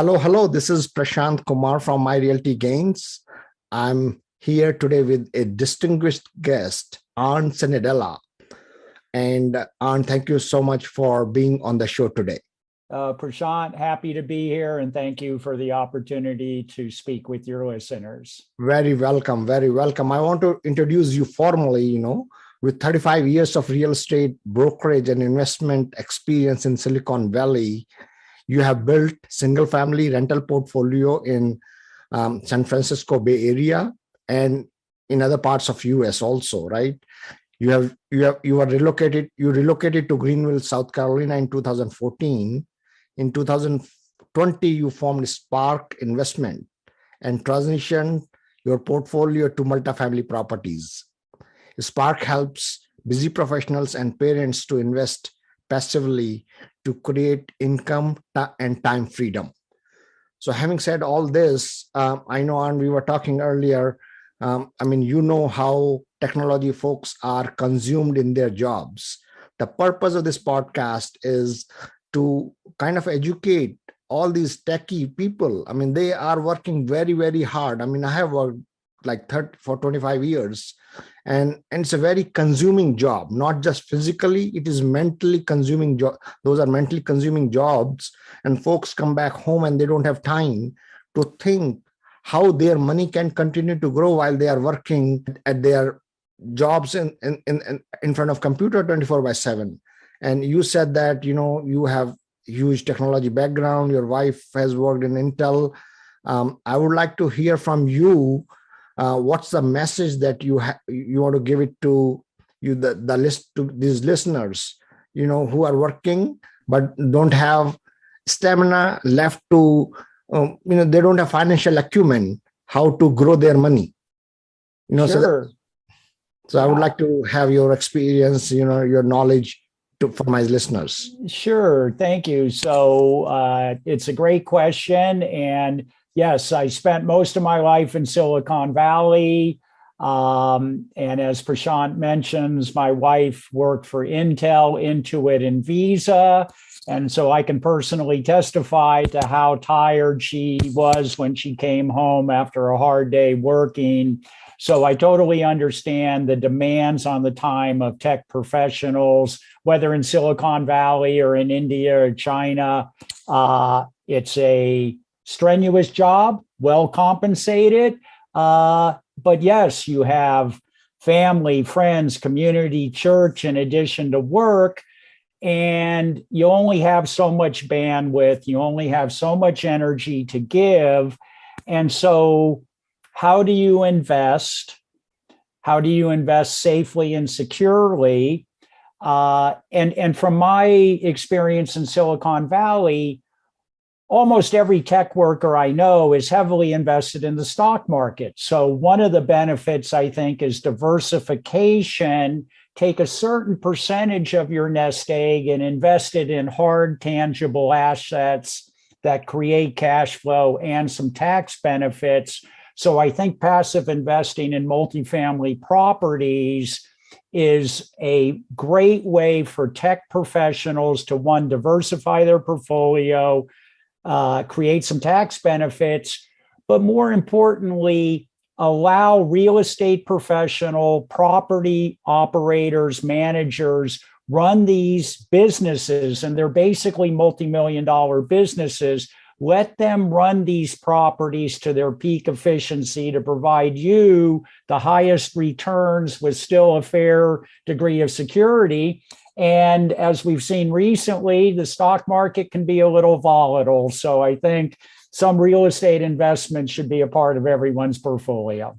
Hello. This is Prashant Kumar from My Realty Gains. I'm here today with a distinguished guest, Arn Senedella. And Arn, thank you so much for being on the show today. Prashant, happy to be here, and thank you for the opportunity to speak with your listeners. Very welcome. Very welcome. I want to introduce you formally, with 35 years of real estate brokerage and investment experience in Silicon Valley. You have built single-family rental portfolio in San Francisco Bay Area and in other parts of US also, right? You relocated to Greenville, South Carolina in 2014. In 2020, you formed Spark Investment and transitioned your portfolio to multifamily properties. Spark helps busy professionals and parents to invest passively to create income and time freedom. So having said all this, I know, and we were talking earlier, how technology folks are consumed in their jobs. The purpose of this podcast is to kind of educate all these techie people. They are working very, very hard. I have worked for 25 years, and it's a very consuming job, not just physically, it is mentally consuming job. Those are mentally consuming jobs, and folks come back home and they don't have time to think how their money can continue to grow while they are working at their jobs in front of computer 24/7. And you said that, you have huge technology background. Your wife has worked in Intel. I would like to hear from you. What's the message that you want to give it to these listeners, who are working but don't have stamina left to, they don't have financial acumen, how to grow their money. Sure. So I would like to have your experience, your knowledge for my listeners. Sure. Thank you. So it's a great question. And yes, I spent most of my life in Silicon Valley. And as Prashant mentions, my wife worked for Intel, Intuit, and Visa. And so I can personally testify to how tired she was when she came home after a hard day working. So I totally understand the demands on the time of tech professionals, whether in Silicon Valley or in India or China. It's a strenuous job, well compensated. But yes, you have family, friends, community, church, in addition to work. And you only have so much bandwidth. You only have so much energy to give. And so how do you invest? How do you invest safely and securely? And from my experience in Silicon Valley, almost every tech worker I know is heavily invested in the stock market. So one of the benefits, I think, is diversification. Take a certain percentage of your nest egg and invest it in hard, tangible assets that create cash flow and some tax benefits. So I think passive investing in multifamily properties is a great way for tech professionals to, one, diversify their portfolio, create some tax benefits, but more importantly, allow real estate professional, property operators, managers run these businesses, and they're basically multi-million-dollar businesses. Let them run these properties to their peak efficiency to provide you the highest returns with still a fair degree of security. And as we've seen recently, the stock market can be a little volatile. So I think some real estate investment should be a part of everyone's portfolio.